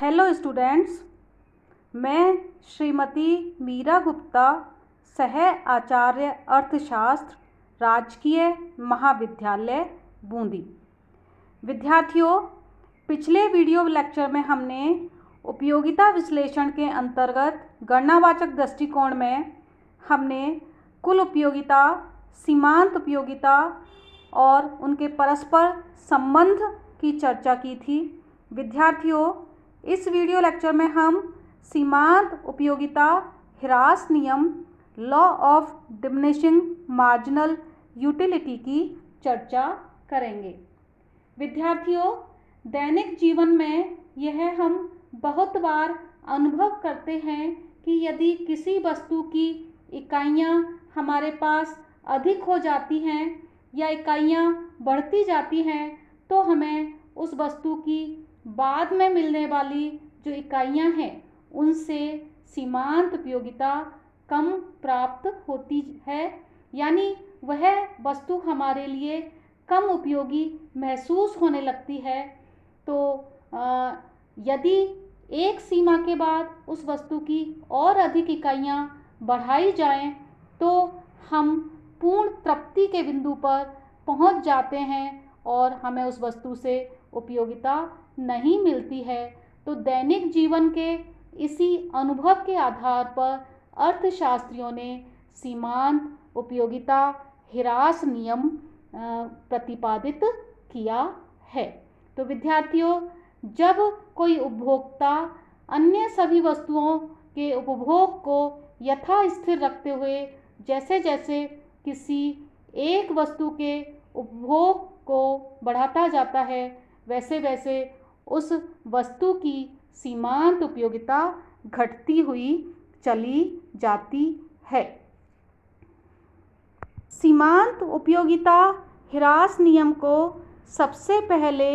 Hello students, मैं श्रीमती मीरा गुप्ता, सह आचार्य अर्थशास्त्र, राजकीय महाविद्यालय बूंदी। विद्यार्थियों, पिछले वीडियो लेक्चर में हमने उपयोगिता विश्लेषण के अंतर्गत गणनावाचक दृष्टिकोण में हमने कुल उपयोगिता, सीमांत उपयोगिता और उनके परस्पर संबंध की चर्चा की थी। विद्यार्थियों, इस वीडियो लेक्चर में हम सीमांत उपयोगिता ह्रास नियम, law of diminishing marginal utility की चर्चा करेंगे। विद्यार्थियों, दैनिक जीवन में यह हम बहुत बार अनुभव करते हैं कि यदि किसी वस्तु की इकाइयाँ हमारे पास अधिक हो जाती हैं या इकाइयाँ बढ़ती जाती हैं तो हमें उस वस्तु की बाद में मिलने वाली जो इकाइयाँ हैं उनसे सीमांत उपयोगिता कम प्राप्त होती है, यानी वह वस्तु हमारे लिए कम उपयोगी महसूस होने लगती है। तो यदि एक सीमा के बाद उस वस्तु की और अधिक इकाइयाँ बढ़ाई जाएं तो हम पूर्ण तृप्ति के बिंदु पर पहुंच जाते हैं और हमें उस वस्तु से उपयोगिता नहीं मिलती है। तो दैनिक जीवन के इसी अनुभव के आधार पर अर्थशास्त्रियों ने सीमांत उपयोगिता ह्रास नियम प्रतिपादित किया है। तो विद्यार्थियों, जब कोई उपभोक्ता अन्य सभी वस्तुओं के उपभोग को यथास्थिर रखते हुए जैसे जैसे किसी एक वस्तु के उपभोग को बढ़ाता जाता है, वैसे वैसे उस वस्तु की सीमांत उपयोगिता घटती हुई चली जाती है। सीमांत उपयोगिता ह्रास नियम को सबसे पहले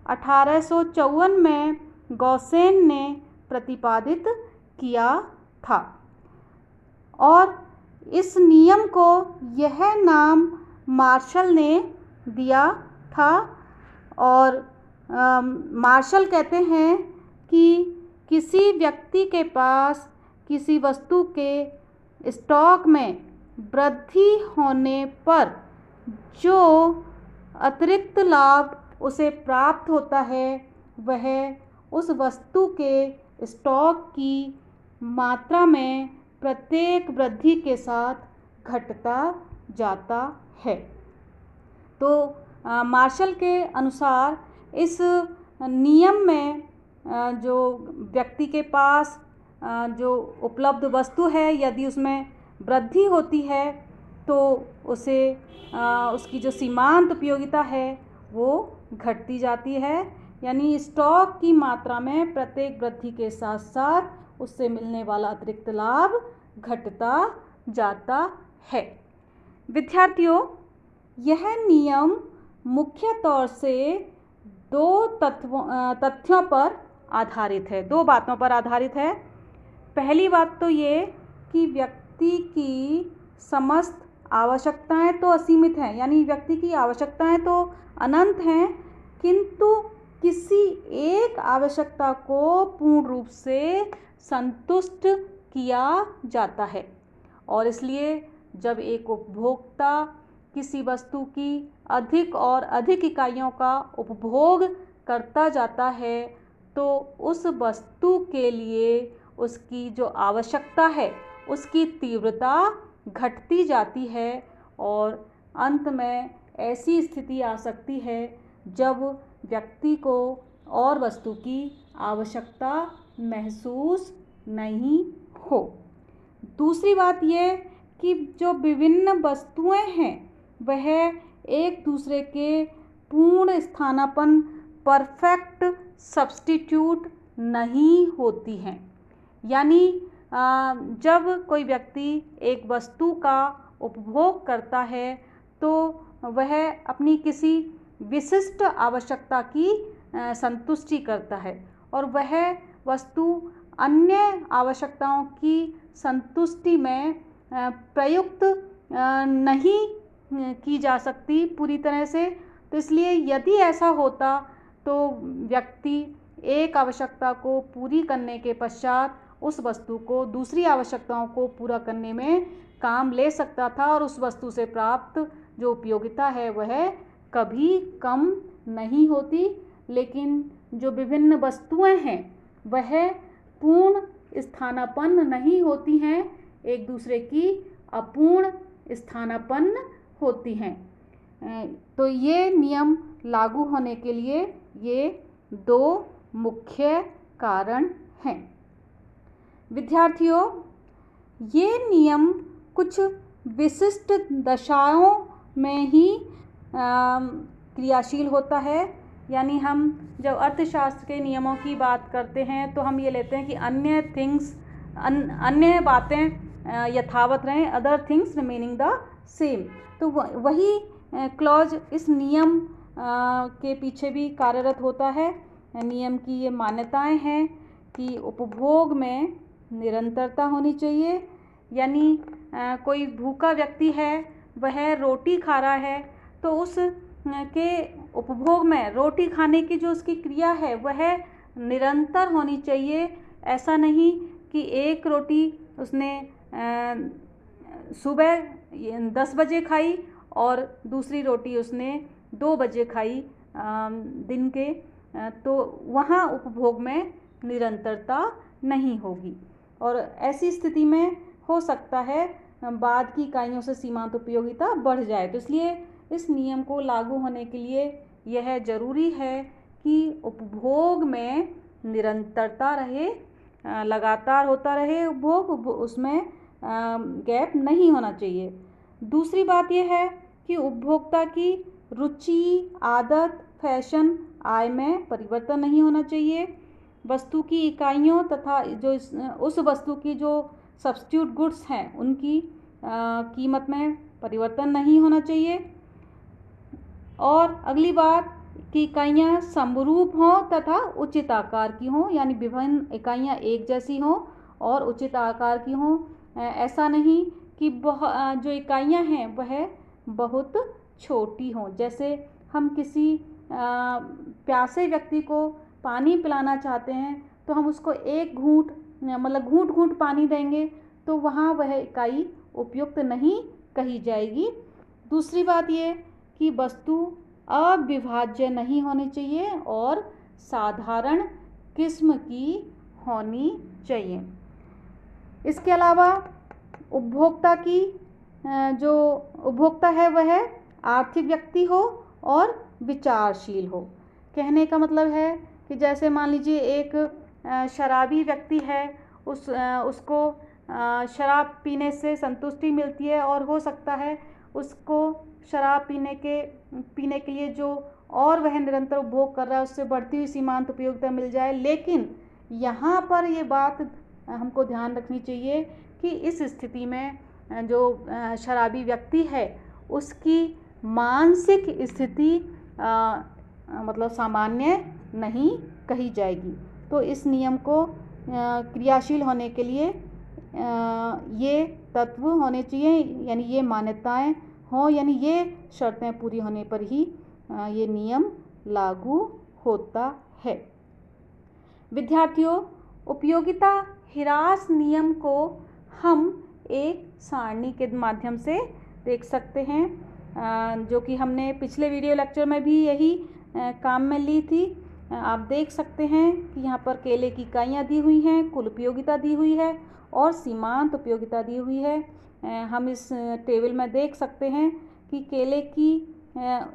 1854 में गॉसेन ने प्रतिपादित किया था और इस नियम को यह नाम मार्शल ने दिया था। और मार्शल कहते हैं कि किसी व्यक्ति के पास किसी वस्तु के स्टॉक में वृद्धि होने पर जो अतिरिक्त लाभ उसे प्राप्त होता है वह उस वस्तु के स्टॉक की मात्रा में प्रत्येक वृद्धि के साथ घटता जाता है। तो मार्शल के अनुसार इस नियम में जो व्यक्ति के पास जो उपलब्ध वस्तु है यदि उसमें वृद्धि होती है तो उसे उसकी जो सीमांत उपयोगिता है वो घटती जाती है, यानी स्टॉक की मात्रा में प्रत्येक वृद्धि के साथ साथ उससे मिलने वाला अतिरिक्त लाभ घटता जाता है। विद्यार्थियों, यह नियम मुख्य तौर से दो तथ्यों पर आधारित है, दो बातों पर आधारित है। पहली बात तो ये कि व्यक्ति की समस्त आवश्यकताएं तो असीमित हैं, यानी व्यक्ति की आवश्यकताएं तो अनंत हैं, किंतु किसी एक आवश्यकता को पूर्ण रूप से संतुष्ट किया जाता है। और इसलिए जब एक उपभोक्ता किसी वस्तु की अधिक और अधिक इकाइयों का उपभोग करता जाता है तो उस वस्तु के लिए उसकी जो आवश्यकता है उसकी तीव्रता घटती जाती है और अंत में ऐसी स्थिति आ सकती है जब व्यक्ति को और वस्तु की आवश्यकता महसूस नहीं हो। दूसरी बात ये कि जो विभिन्न वस्तुएं हैं वह एक दूसरे के पूर्ण स्थानापन्न परफेक्ट सब्स्टिट्यूट नहीं होती हैं, यानी जब कोई व्यक्ति एक वस्तु का उपभोग करता है तो वह अपनी किसी विशिष्ट आवश्यकता की संतुष्टि करता है और वह वस्तु अन्य आवश्यकताओं की संतुष्टि में प्रयुक्त नहीं की जा सकती पूरी तरह से। तो इसलिए यदि ऐसा होता तो व्यक्ति एक आवश्यकता को पूरी करने के पश्चात उस वस्तु को दूसरी आवश्यकताओं को पूरा करने में काम ले सकता था और उस वस्तु से प्राप्त जो उपयोगिता है वह कभी कम नहीं होती। लेकिन जो विभिन्न वस्तुएं हैं वह पूर्ण स्थानापन्न नहीं होती हैं, एक दूसरे की अपूर्ण स्थानापन्न होती हैं। तो ये नियम लागू होने के लिए ये दो मुख्य कारण हैं। विद्यार्थियों, ये नियम कुछ विशिष्ट दशाओं में ही क्रियाशील होता है। यानी हम जब अर्थशास्त्र के नियमों की बात करते हैं तो हम ये लेते हैं कि अन्य बातें यथावत रहें, other things remaining the same. तो वही क्लॉज इस नियम के पीछे भी कार्यरत होता है। नियम की ये मान्यताएं हैं कि उपभोग में निरंतरता होनी चाहिए। यानी कोई भूखा व्यक्ति है, वह रोटी खा रहा है, तो उस के उपभोग में रोटी खाने की जो उसकी क्रिया है वह निरंतर होनी चाहिए। ऐसा नहीं कि एक रोटी उसने सुबह 10 बजे खाई और दूसरी रोटी उसने 2 बजे खाई दिन के, तो वहाँ उपभोग में निरंतरता नहीं होगी और ऐसी स्थिति में हो सकता है बाद की इकाइयों से सीमांत उपयोगिता बढ़ जाए। तो इसलिए इस नियम को लागू होने के लिए यह ज़रूरी है कि उपभोग में निरंतरता रहे, लगातार होता रहे उपभोग, उसमें गैप नहीं होना चाहिए। दूसरी बात यह है कि उपभोक्ता की रुचि, आदत, फैशन, आय में परिवर्तन नहीं होना चाहिए। वस्तु की इकाइयों तथा जो उस वस्तु की जो सब्स्टिट्यूट गुड्स हैं उनकी कीमत में परिवर्तन नहीं होना चाहिए। और अगली बात कि इकाइयाँ समरूप हों तथा उचित आकार की हों, यानी विभिन्न इकाइयाँ एक जैसी हों और उचित आकार की हों। ऐसा नहीं कि जो इकाइयाँ हैं वह बहुत छोटी हों। जैसे हम किसी प्यासे व्यक्ति को पानी पिलाना चाहते हैं तो हम उसको एक घूंट मतलब घूंट पानी देंगे, तो वहाँ वह इकाई उपयुक्त नहीं कही जाएगी। दूसरी बात ये कि वस्तु अविभाज्य नहीं होनी चाहिए और साधारण किस्म की होनी चाहिए। इसके अलावा उपभोक्ता की जो उपभोक्ता है वह आर्थिक व्यक्ति हो और विचारशील हो। कहने का मतलब है कि जैसे मान लीजिए एक शराबी व्यक्ति है, उसको शराब पीने से संतुष्टि मिलती है और हो सकता है उसको शराब पीने के लिए जो और वह निरंतर उपभोग कर रहा है उससे बढ़ती हुई सीमांत उपयोगिता मिल जाए। लेकिन यहाँ पर ये बात हमको ध्यान रखनी चाहिए कि इस स्थिति में जो शराबी व्यक्ति है उसकी मानसिक स्थिति मतलब सामान्य नहीं कही जाएगी। तो इस नियम को क्रियाशील होने के लिए ये तत्व होने चाहिए, यानी ये मान्यताएं हों, यानी ये शर्तें पूरी होने पर ही ये नियम लागू होता है। विद्यार्थियों, उपयोगिता ह्रास नियम को हम एक सारणी के माध्यम से देख सकते हैं, जो कि हमने पिछले वीडियो लेक्चर में भी यही काम में ली थी। आप देख सकते हैं कि यहाँ पर केले की इकाइयाँ दी हुई हैं, कुल उपयोगिता दी हुई है और सीमांत उपयोगिता दी हुई है। हम इस टेबल में देख सकते हैं कि केले की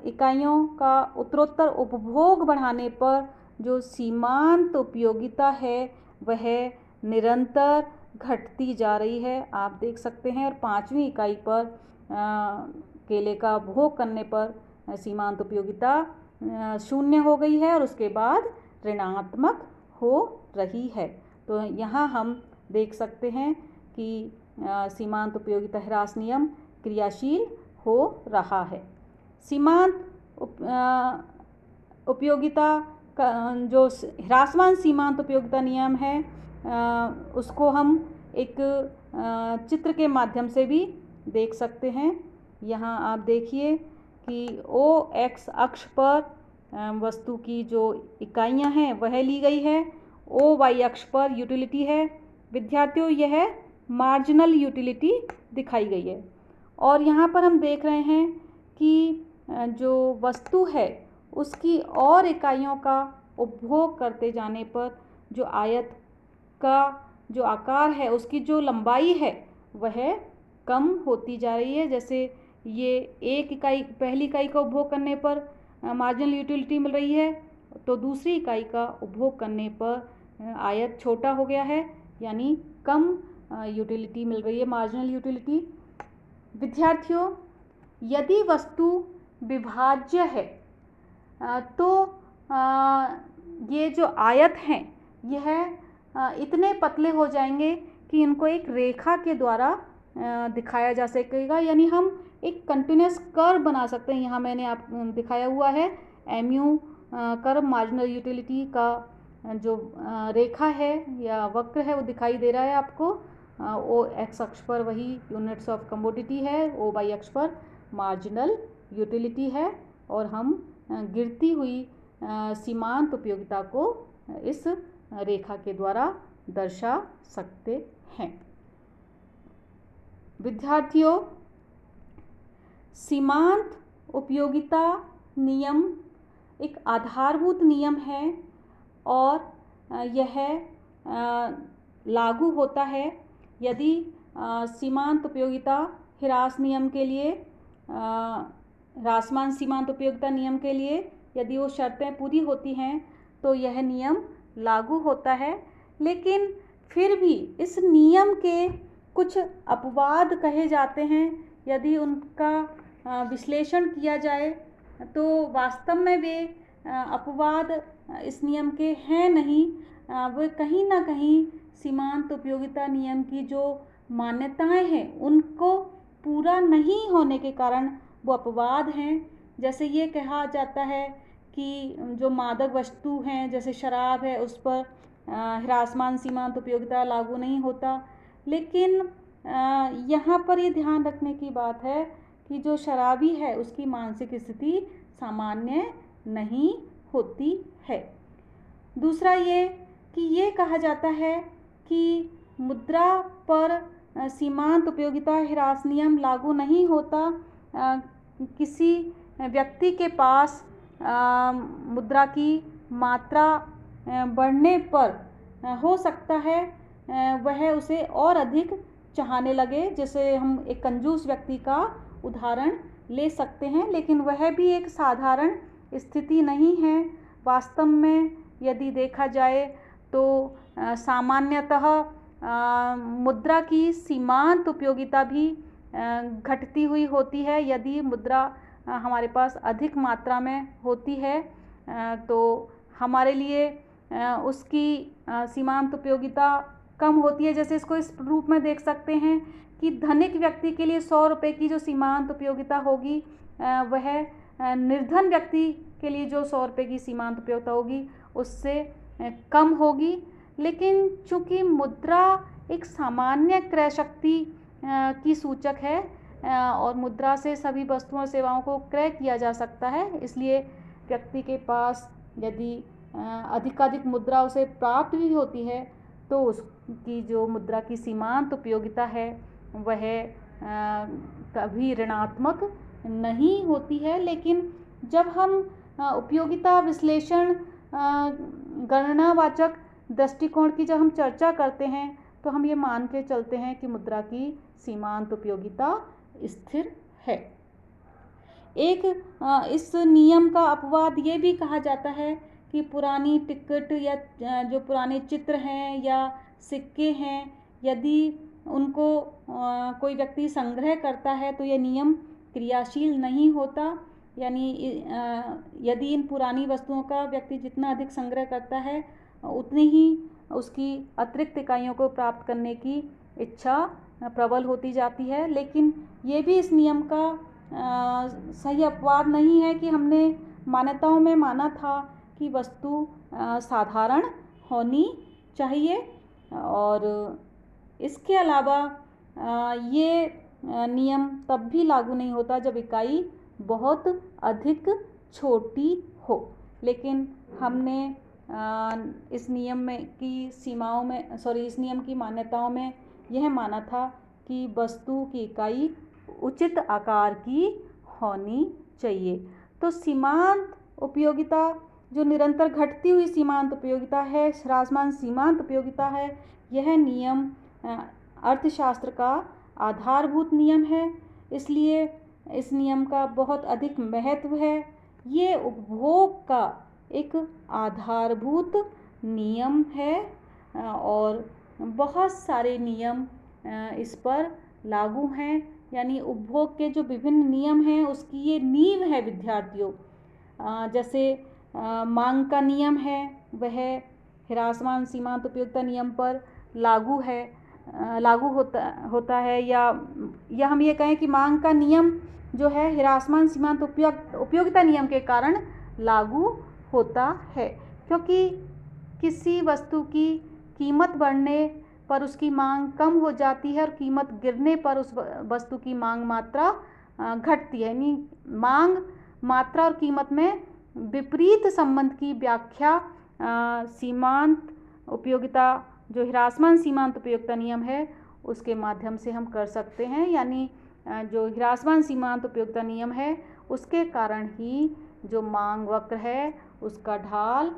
इकाइयों का उत्तरोत्तर उपभोग बढ़ाने पर जो सीमांत उपयोगिता है वह निरंतर घटती जा रही है, आप देख सकते हैं। और 5वीं इकाई पर केले का उपभोग करने पर सीमांत उपयोगिता 0 हो गई है और उसके बाद ऋणात्मक हो रही है। तो यहाँ हम देख सकते हैं कि सीमांत उपयोगिता ह्रास नियम क्रियाशील हो रहा है। सीमांत उपयोगिता का जो ह्रासमान सीमांत उपयोगिता नियम है उसको हम एक चित्र के माध्यम से भी देख सकते हैं। यहाँ आप देखिए कि ओ एक्स अक्ष पर वस्तु की जो इकाइयां हैं वह ली गई है। ओ वाई अक्ष पर यूटिलिटी है। विद्यार्थियों, यह मार्जिनल यूटिलिटी दिखाई गई है। और यहाँ पर हम देख रहे हैं कि जो वस्तु है उसकी और इकाइयों का उपभोग करते जाने पर जो आयत का जो आकार है, उसकी जो लंबाई है वह कम होती जा रही है। जैसे ये एक इकाई, पहली इकाई का उपभोग करने पर मार्जिनल यूटिलिटी मिल रही है, तो दूसरी इकाई का उपभोग करने पर आयत छोटा हो गया है, यानी कम यूटिलिटी मिल रही है, मार्जिनल यूटिलिटी। विद्यार्थियों, यदि वस्तु विभाज्य है तो ये जो आयत हैं यह इतने पतले हो जाएंगे कि इनको एक रेखा के द्वारा दिखाया जा सकेगा, यानी हम एक कंटिन्यूस कर्व बना सकते हैं। यहाँ मैंने आप दिखाया हुआ है MU कर्व, मार्जिनल यूटिलिटी का जो रेखा है या वक्र है वो दिखाई दे रहा है आपको। ओ एक्स अक्ष पर वही यूनिट्स ऑफ कमोडिटी है, ओ वाई अक्ष पर मार्जिनल यूटिलिटी है, और हम गिरती हुई सीमांत उपयोगिता को इस रेखा के द्वारा दर्शा सकते हैं। विद्यार्थियों, सीमांत उपयोगिता नियम एक आधारभूत नियम है और यह लागू होता है यदि सीमांत उपयोगिता ह्रास नियम के लिए, ह्रासमान सीमांत उपयोगिता नियम के लिए यदि वो शर्तें पूरी होती हैं तो यह नियम लागू होता है। लेकिन फिर भी इस नियम के कुछ अपवाद कहे जाते हैं। यदि उनका विश्लेषण किया जाए तो वास्तव में वे अपवाद इस नियम के हैं नहीं, वे कहीं ना कहीं सीमांत उपयोगिता नियम की जो मान्यताएं हैं उनको पूरा नहीं होने के कारण वो अपवाद हैं। जैसे ये कहा जाता है कि जो मादक वस्तु हैं जैसे शराब है उस पर ह्रासमान सीमांत उपयोगिता लागू नहीं होता। लेकिन यहाँ पर ये ध्यान रखने की बात है कि जो शराबी है उसकी मानसिक स्थिति सामान्य नहीं होती है। दूसरा ये कि ये कहा जाता है कि मुद्रा पर सीमांत उपयोगिता ह्रास नियम लागू नहीं होता। किसी व्यक्ति के पास मुद्रा की मात्रा बढ़ने पर हो सकता है वह उसे और अधिक चाहने लगे। जैसे हम एक कंजूस व्यक्ति का उदाहरण ले सकते हैं, लेकिन वह भी एक साधारण स्थिति नहीं है। वास्तव में यदि देखा जाए तो सामान्यतः मुद्रा की सीमांत उपयोगिता भी घटती हुई होती है। यदि मुद्रा हमारे पास अधिक मात्रा में होती है तो हमारे लिए उसकी सीमांत उपयोगिता कम होती है। जैसे इसको इस रूप में देख सकते हैं कि धनिक व्यक्ति के लिए 100 रुपये की जो सीमांत उपयोगिता होगी वह निर्धन व्यक्ति के लिए जो 100 रुपये की सीमांत उपयोगिता होगी उससे कम होगी। लेकिन चूँकि मुद्रा एक सामान्य क्रय शक्ति की सूचक है और मुद्रा से सभी वस्तुओं सेवाओं को क्रय किया जा सकता है, इसलिए व्यक्ति के पास यदि अधिकाधिक मुद्रा उसे प्राप्त भी होती है तो उसकी जो मुद्रा की सीमांत उपयोगिता है वह कभी ऋणात्मक नहीं होती है। लेकिन जब हम उपयोगिता विश्लेषण गणनावाचक दृष्टिकोण की जब हम चर्चा करते हैं तो हम ये मान के चलते हैं कि मुद्रा की सीमांत उपयोगिता स्थिर है। एक इस नियम का अपवाद ये भी कहा जाता है कि पुरानी टिकट या जो पुराने चित्र हैं या सिक्के हैं, यदि उनको कोई व्यक्ति संग्रह करता है तो यह नियम क्रियाशील नहीं होता। यानी यदि इन पुरानी वस्तुओं का व्यक्ति जितना अधिक संग्रह करता है उतनी ही उसकी अतिरिक्त इकाइयों को प्राप्त करने की इच्छा प्रबल होती जाती है। लेकिन ये भी इस नियम का सही अपवाद नहीं है कि हमने मान्यताओं में माना था कि वस्तु साधारण होनी चाहिए, और इसके अलावा ये नियम तब भी लागू नहीं होता जब इकाई बहुत अधिक छोटी हो। लेकिन हमने इस नियम में की सीमाओं में इस नियम की मान्यताओं में यह माना था कि वस्तु की इकाई उचित आकार की होनी चाहिए। तो सीमांत उपयोगिता जो निरंतर घटती हुई सीमांत उपयोगिता है, ह्रासमान सीमांत उपयोगिता है, यह नियम अर्थशास्त्र का आधारभूत नियम है। इसलिए इस नियम का बहुत अधिक महत्व है। ये उपभोग का एक आधारभूत नियम है और बहुत सारे नियम इस पर लागू हैं। यानी उपभोग के जो विभिन्न नियम हैं उसकी ये नींव है विद्यार्थियों। जैसे मांग का नियम है, वह ह्रासमान सीमांत उपयोगिता नियम पर लागू होता है, या हम ये कहें कि मांग का नियम जो है ह्रासमान सीमांत उपयोगिता नियम के कारण लागू होता है, क्योंकि किसी वस्तु की कीमत बढ़ने पर उसकी मांग कम हो जाती है और कीमत गिरने पर उस वस्तु की मांग मात्रा घटती है। यानी मांग मात्रा और कीमत में विपरीत संबंध की व्याख्या सीमांत उपयोगिता जो ह्रासमान सीमांत उपयोगिता नियम है उसके माध्यम से हम कर सकते हैं। यानी जो ह्रासमान सीमांत उपयोगिता नियम है उसके कारण ही जो मांग वक्र है उसका ढाल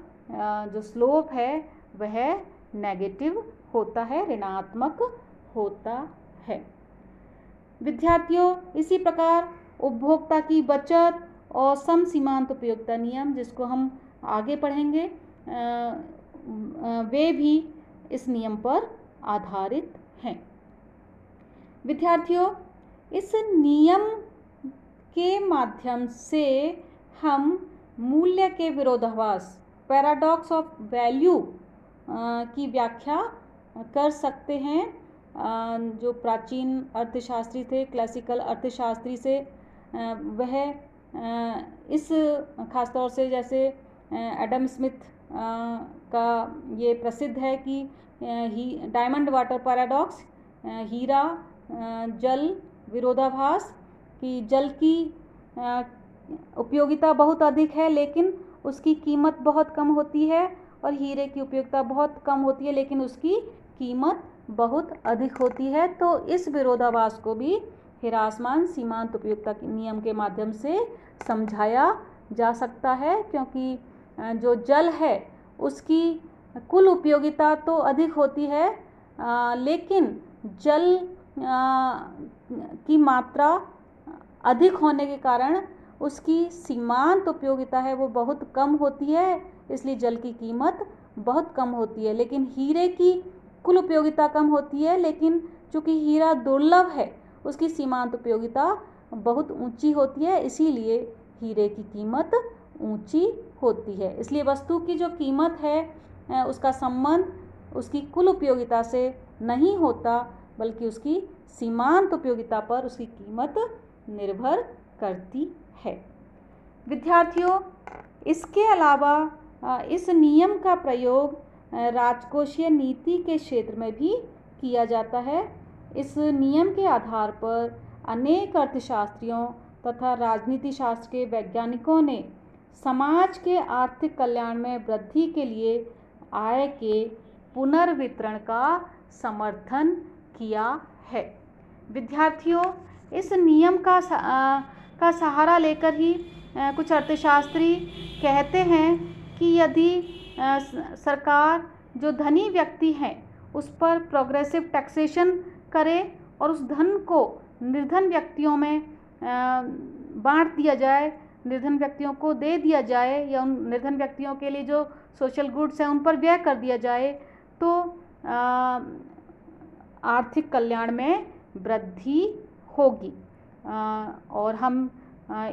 जो स्लोप है वह नेगेटिव होता है, ऋणात्मक होता है। विद्यार्थियों, इसी प्रकार उपभोक्ता की बचत और सम सीमांत उपयोगिता नियम, जिसको हम आगे पढ़ेंगे, वे भी इस नियम पर आधारित हैं। विद्यार्थियों, इस नियम के माध्यम से हम मूल्य के विरोधाभास, पैराडॉक्स ऑफ वैल्यू की व्याख्या कर सकते हैं। जो प्राचीन अर्थशास्त्री थे, क्लासिकल अर्थशास्त्री से, वह इस खासतौर से जैसे एडम स्मिथ का ये प्रसिद्ध है कि डायमंड वाटर पैराडॉक्स, हीरा जल विरोधाभास, कि जल की उपयोगिता बहुत अधिक है लेकिन उसकी कीमत बहुत कम होती है, और हीरे की उपयोगिता बहुत कम होती है लेकिन उसकी कीमत बहुत अधिक होती है। तो इस विरोधाभास को भी ह्रासमान सीमांत उपयोगिता नियम के माध्यम से समझाया जा सकता है, क्योंकि जो जल है उसकी कुल उपयोगिता तो अधिक होती है, लेकिन जल की मात्रा अधिक होने के कारण उसकी सीमांत उपयोगिता है वो बहुत कम होती है, इसलिए जल की कीमत बहुत कम होती है। लेकिन हीरे की कुल उपयोगिता कम होती है, लेकिन चूँकि हीरा दुर्लभ है उसकी सीमांत उपयोगिता बहुत ऊंची होती है, इसीलिए हीरे की कीमत ऊंची होती है। इसलिए वस्तु की जो कीमत है उसका संबंध उसकी कुल उपयोगिता से नहीं होता, बल्कि उसकी सीमांत उपयोगिता पर उसकी कीमत निर्भर करती है। विद्यार्थियों, इसके अलावा इस नियम का प्रयोग राजकोषीय नीति के क्षेत्र में भी किया जाता है। इस नियम के आधार पर अनेक अर्थशास्त्रियों तथा राजनीति शास्त्र के वैज्ञानिकों ने समाज के आर्थिक कल्याण में वृद्धि के लिए आय के पुनर्वितरण का समर्थन किया है। विद्यार्थियों, इस नियम का सहारा लेकर ही कुछ अर्थशास्त्री कहते हैं कि यदि सरकार जो धनी व्यक्ति हैं उस पर प्रोग्रेसिव टैक्सेशन करे और उस धन को निर्धन व्यक्तियों में बांट दिया जाए, निर्धन व्यक्तियों को दे दिया जाए, या उन निर्धन व्यक्तियों के लिए जो सोशल गुड्स हैं उन पर व्यय कर दिया जाए, तो आर्थिक कल्याण में वृद्धि होगी। और हम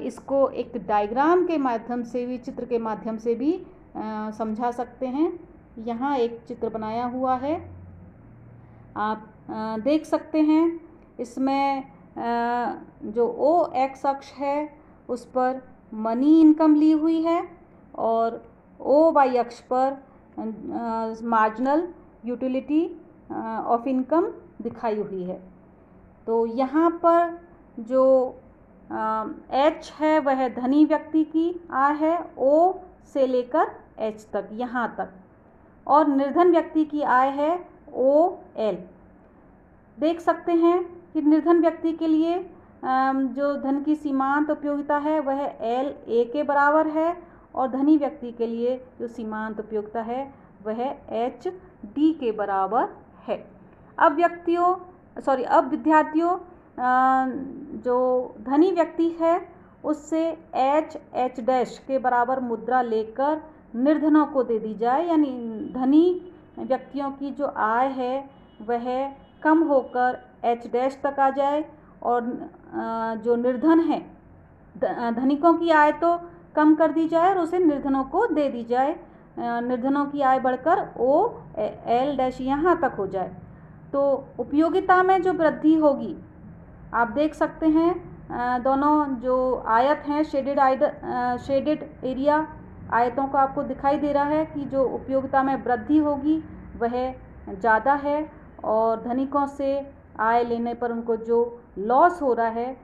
इसको एक डायग्राम के माध्यम से भी, चित्र के माध्यम से भी समझा सकते हैं। यहाँ एक चित्र बनाया हुआ है, आप देख सकते हैं। इसमें जो ओ एक्स अक्ष है उस पर मनी इनकम ली हुई है और ओ वाई अक्ष पर मार्जिनल यूटिलिटी ऑफ इनकम दिखाई हुई है। तो यहाँ पर जो एच है वह धनी व्यक्ति की आय है, ओ से लेकर H तक, यहाँ तक। और निर्धन व्यक्ति की आय है OL। देख सकते हैं कि निर्धन व्यक्ति के लिए जो धन की सीमांत उपयोगिता है वह LA के बराबर है, और धनी व्यक्ति के लिए जो सीमांत उपयोगिता है वह HD के बराबर है। अब विद्यार्थियों जो धनी व्यक्ति है उससे H के बराबर मुद्रा लेकर निर्धनों को दे दी जाए, यानी धनी व्यक्तियों की जो आय है वह कम होकर H तक आ जाए, और जो निर्धन है धनिकों की आय तो कम कर दी जाए और उसे निर्धनों को दे दी जाए। निर्धनों की आय बढ़कर OL- यहाँ तक हो जाए। तो उपयोगिता में जो वृद्धि होगी, आप देख सकते हैं दोनों जो आयत हैं शेडेड एरिया आयतों का आपको दिखाई दे रहा है कि जो उपयोगिता में वृद्धि होगी वह ज़्यादा है, और धनिकों से आय लेने पर उनको जो लॉस हो रहा है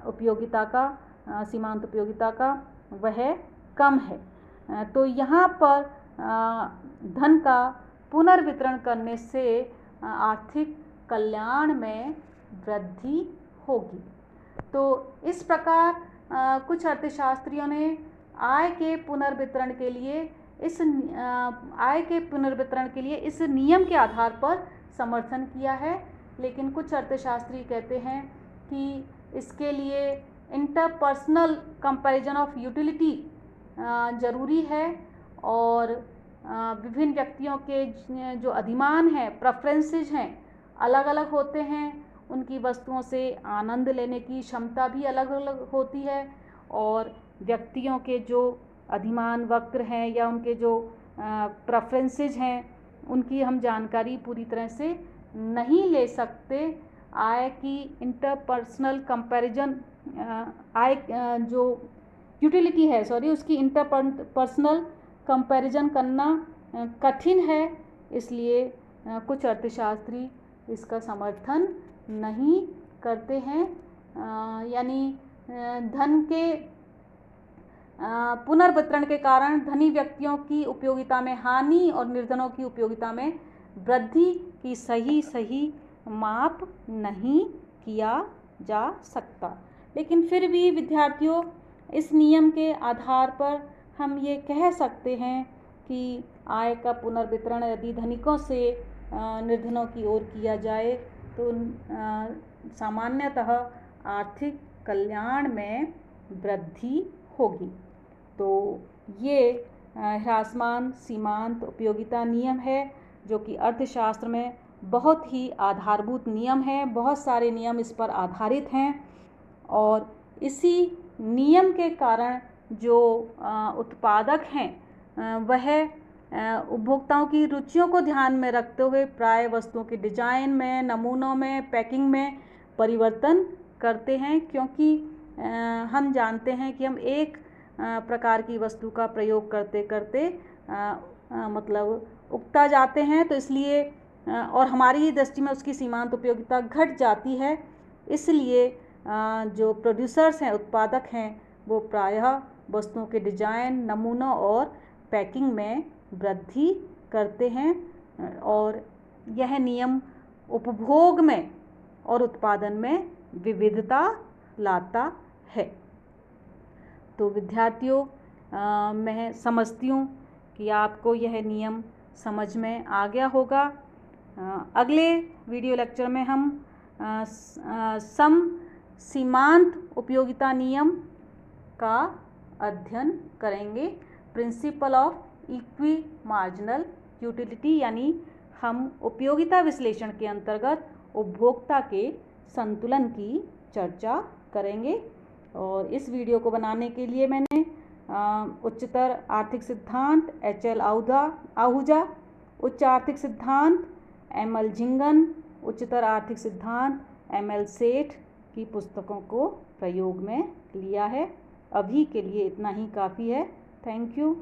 उपयोगिता का, सीमांत उपयोगिता का, वह कम है। तो यहाँ पर धन का पुनर्वितरण करने से आर्थिक कल्याण में वृद्धि होगी। तो इस प्रकार कुछ अर्थशास्त्रियों ने आय के पुनर्वितरण के लिए इस नियम के आधार पर समर्थन किया है, लेकिन कुछ अर्थशास्त्री कहते हैं कि इसके लिए इंटरपर्सनल कंपैरिजन ऑफ यूटिलिटी ज़रूरी है, और विभिन्न व्यक्तियों के जो अधिमान हैं, प्रेफरेंसेस हैं, अलग अलग होते हैं। उनकी वस्तुओं से आनंद लेने की क्षमता भी अलग अलग होती है, और व्यक्तियों के जो अधिमान वक्र हैं या उनके जो प्रेफरेंसेस हैं उनकी हम जानकारी पूरी तरह से नहीं ले सकते। आय की इंटरपर्सनल कंपैरिजन, आय जो यूटिलिटी है उसकी इंटरपर्सनल कंपैरिजन करना कठिन है, इसलिए कुछ अर्थशास्त्री इसका समर्थन नहीं करते हैं। यानी धन के पुनर्वितरण के कारण धनी व्यक्तियों की उपयोगिता में हानि और निर्धनों की उपयोगिता में वृद्धि की सही माप नहीं किया जा सकता। लेकिन फिर भी विद्यार्थियों, इस नियम के आधार पर हम ये कह सकते हैं कि आय का पुनर्वितरण यदि धनिकों से निर्धनों की ओर किया जाए तो सामान्यतः आर्थिक कल्याण में वृद्धि होगी। तो ये ह्रासमान सीमांत उपयोगिता नियम है, जो कि अर्थशास्त्र में बहुत ही आधारभूत नियम है। बहुत सारे नियम इस पर आधारित हैं, और इसी नियम के कारण जो उत्पादक हैं वह उपभोक्ताओं की रुचियों को ध्यान में रखते हुए प्राय वस्तुओं के डिजाइन में, नमूनों में, पैकिंग में परिवर्तन करते हैं, क्योंकि हम जानते हैं कि हम एक प्रकार की वस्तु का प्रयोग करते करते मतलब उगता जाते हैं, तो इसलिए और हमारी दृष्टि में उसकी सीमांत उपयोगिता घट जाती है। इसलिए जो प्रोड्यूसर्स हैं, उत्पादक हैं, वो प्रायः वस्तुओं के डिजाइन, नमूनों और पैकिंग में वृद्धि करते हैं, और यह नियम उपभोग में और उत्पादन में विविधता लाता है। तो विद्यार्थियों, मैं समझती हूँ कि आपको यह नियम समझ में आ गया होगा। अगले वीडियो लेक्चर में हम सीमांत उपयोगिता नियम का अध्ययन करेंगे, principle of equi marginal utility, यानी हम उपयोगिता विश्लेषण के अंतर्गत उपभोक्ता के संतुलन की चर्चा करेंगे। और इस वीडियो को बनाने के लिए मैंने उच्चतर आर्थिक सिद्धांत HL आहूजा, उच्च आर्थिक सिद्धांत ML झिंगन, उच्चतर आर्थिक सिद्धांत ML सेठ की पुस्तकों को प्रयोग में लिया है। अभी के लिए इतना ही काफ़ी है। Thank you.